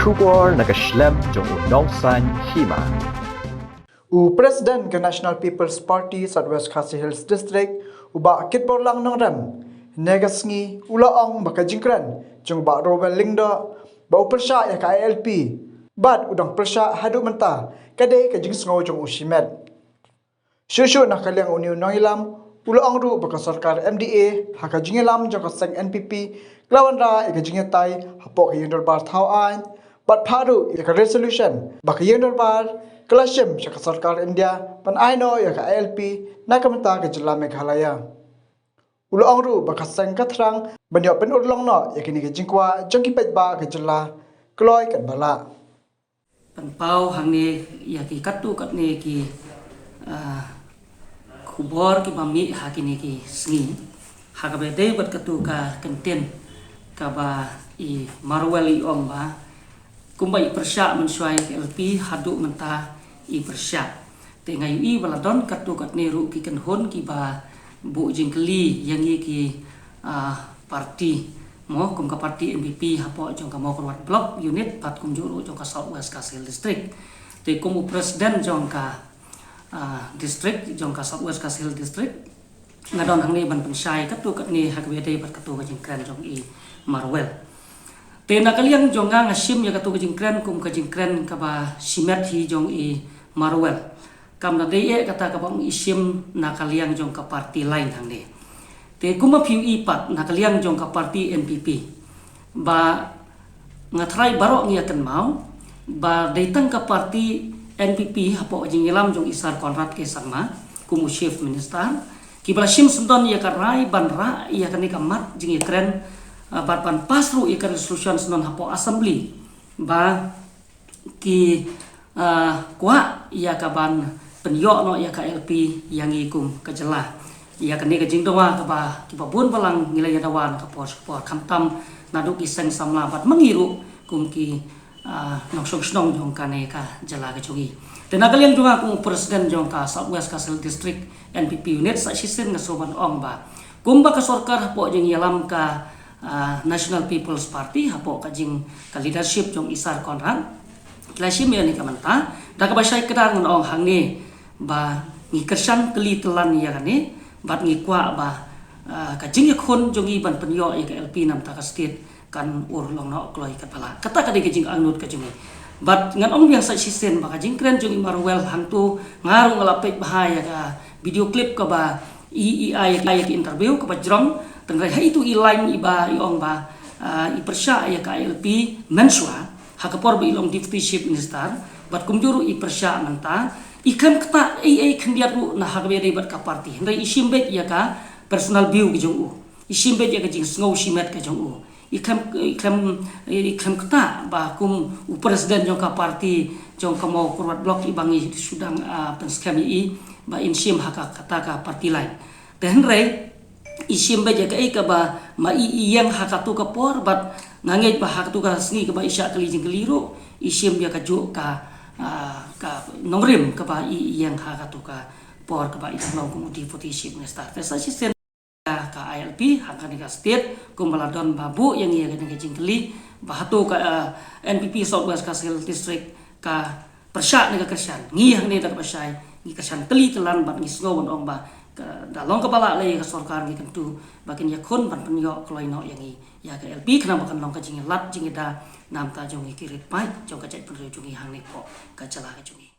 Shubor nakaslem jong Nongsan Hima. Presiden ke National People's Party Southwest Khasi Hills District uba kitbor lang ng rem negasngi ulaong baka jingkran jong ba Robel Lingdo ba upersya ya ka ILP bad udang persya hadu menta kade ka jingsngo jong usimet syusyu nakaliang union ng ilam ulaong ru baka sarkar MDA haka jingilam jong kaseng NPP klawan ra ka jingetay hapok yundor bar thawan bad pharu ya ka resolution baka yundor bar Kelashim syaka sarkar India pan aino ya ka ILP na kamenta ke jela Meghalaya. Ulaong ru baka sang katrang banyo pen urlong no ya kini ke jingkwa jangki pet ba ke jela kloy kat bala. Pan pau hang ni ya ki katu kat ni ki khubor ki mami ha kini ki sngi ha ka bede bat katu ka kenten ka ba I marwel I om ba kumbai persya mensuai LP hadu menta I persya te ngayu I baladon katu kat neru ki kenhon ki ba bu jingkeli yang I ki parti mo kum ka parti MPP hapo jong ka mo korwat blok unit pat kum juru jong ka Southwest Khasi Hills District te kum presiden jong ka district jong ka Southwest Khasi Hills District ngadon hang ni ban pensai katu kat ni hakbede pat katu ka jingkran jong I marwel Tena kaliang jonga ngasim ya katu kajingkren kum kajingkren kaba simet hi jong I marwel. Kam na deye kata kabang isim na kaliang jong ka parti lain hang de. Te kuma piu ipat na kaliang jong ka parti NPP. Ba ngatrai barok ngia kan mau ba datang ka parti NPP hapo jingilam jong Isar Konrad ke sangma kumu chief minister kibala sim sendon ya karai banra ya kan ikamat jingi kren ban pasru I resolution senon hapo assembly ba ki kwa ya kaban penyo no ya ka LP yang ikum kajela ya kani ka jingdowa ka ba ki babun balang ngilay dawan ka pos kamtam naduk iseng samla bat mengiru kum ki noksong snong jong kane ka jela ka jogi tenagalian juga kum presiden jong ka Southwest Khasi Hills District NPP unit sa sisen nga soban ong ba kumba ka sarkar hapo jing yalam ka National People's Party hapo kajing ka leadership jong Isar Konrad Kelashim ya ni kamanta da ka basay kedang ong hangi ba ngi kersan keli telan ya kani bat ngi kwa ba kajing yakon jong I ban penyo ya ka LP nam ta ka state kan urlong no kloy ka pala kata ka de kajing angnut ka jong bat ngan ong biasa sisen ba kajing kren jong I marwel hangtu ngarung ngalapet bahaya ka video clip ka ba IEI ya interview ka ba jrong tengrai hai itu ilain iba iong ba I persya ya ka ILP mensua hakapor ba ilong deputy chief minister bat kumjuru I persya menta ikan kata ai kendiatu na hakbede bat ka parti hendai isimbet ya ka personal view ki jong u isimbet ya ka jing sngau simet ka jong u ikam kata ba kum presiden jong ka parti jong ka mau kurwat blok ibangi sudang penskami I ba insim haka kata ka parti lain tenrai isim baja ka ika ba ma yang hakatu ka por bat nganget ba hakatu ka sni ka ba isya kali jing keliru isim ya ka jo ka nongrim ka ba yang hakatu ka por ka ba ita mau kum deputy chief minister tesa sisen ka ILP hakani ka state kum baladon babu yang ia ka jing keli ba hatu ka NPP Southwest Khasi Hills District ka persya ni ka kersan ngi hang ni ta pasai ngi kersan keli telan bat ngi sngown ong ba dalong kepala lay ka sarkar ngi kentu bakin yakon ban penyo kloy no yang I ya ka LP kana bakan long ka jingi lat jingi da nam ta jongi kirit pai jong ka jai penro jongi hang ni po ka jala ka jongi